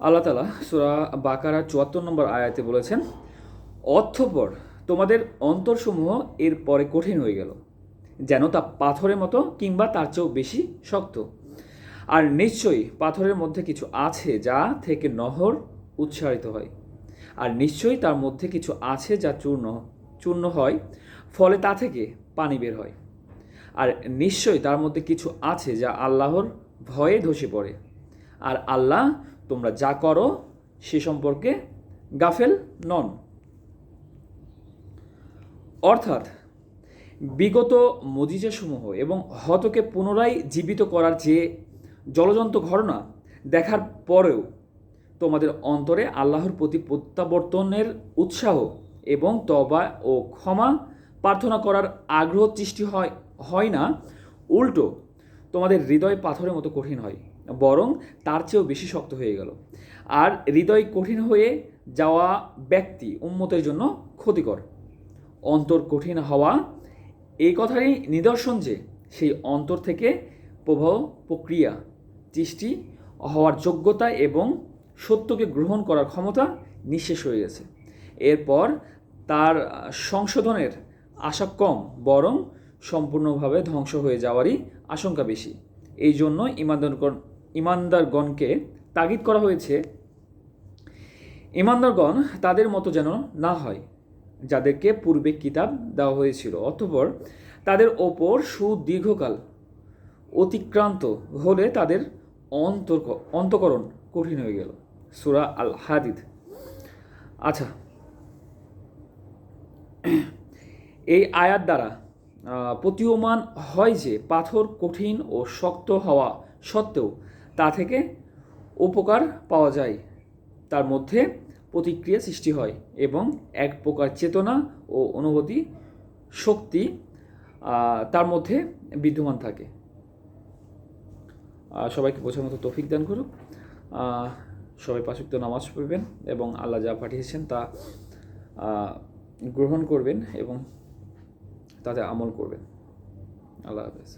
আল্লাহ তাআলা সূরা বাকারার ৭৪ নম্বর আয়াতে বলেছেন, অতঃপর তোমাদের অন্তরসমূহ এর পরে কঠিন হয়ে গেল, যেন তা পাথরের মতো কিংবা তার চেয়েও বেশি শক্ত। আর নিশ্চয়ই পাথরের মধ্যে কিছু আছে যা থেকে নহর উচ্চারিত হয়, আর নিশ্চয়ই তার মধ্যে কিছু আছে যা চূর্ণ চূর্ণ হয়, ফলে তা থেকে পানি বের হয়। আর নিশ্চয়ই তার মধ্যে কিছু আছে যা আল্লাহর ভয়ে ধসে পড়ে, আর আল্লাহ তোমরা যা করো সে সম্পর্কে গাফেল নন। অর্থাৎ বিগত মজিজাসমূহ এবং হতকে পুনরায় জীবিত করার যে জলজন্ত ঘটনা দেখার পরেও তোমাদের অন্তরে আল্লাহর প্রতি প্রত্যাবর্তনের উৎসাহ এবং তওবা ও ক্ষমা প্রার্থনা করার আগ্রহ সৃষ্টি হয় না, উল্টো তোমাদের হৃদয় পাথরের মতো কঠিন হয়, বরং তার চেয়েও বেশি শক্ত হয়ে গেল। আর হৃদয় কঠিন হয়ে যাওয়া ব্যক্তি উম্মতের জন্য ক্ষতিকর। অন্তর কঠিন হওয়া এই কথারই নিদর্শন যে সেই অন্তর থেকে প্রবাহ প্রক্রিয়া সৃষ্টি হওয়ার যোগ্যতা এবং সত্যকে গ্রহণ করার ক্ষমতা নিঃশেষ হয়ে গেছে। এরপর তার সংশোধনের আশা কম, বরং সম্পূর্ণভাবে ধ্বংস হয়ে যাওয়ারই আশঙ্কা বেশি। এই জন্য ইমানদারগণকে তাগিদ করা হয়েছে, ইমানদারগণ তাদের মতো যেন না হয় যাদেরকে পূর্বে কিতাব দেওয়া হয়েছিল, অতঃপর তাদের ওপর সুদীর্ঘকাল অতিক্রান্ত হলে তাদের অন্তকরণ কঠিন হয়ে গেল। সূরা আল হাদিদ। আচ্ছা, এই আয়াত দ্বারা প্রতীয়মান হয় যে পাথর কঠিন ও শক্ত হওয়া সত্ত্বেও তা থেকে উপকার পাওয়া যায়, তার মধ্যে প্রতিক্রিয়া সৃষ্টি হয় এবং এক প্রকার চেতনা ও অনুভূতি শক্তি তার মধ্যে বিদ্যমান থাকে। সবাইকে বোঝার মতো তৌফিক দান করুক। সবাই ৫ ওয়াক্ত নামাজ পড়বেন এবং আল্লাহ যা পাঠিয়েছেন তা গ্রহণ করবেন এবং তাতে আমল করবেন। আল্লাহ হাফেজ।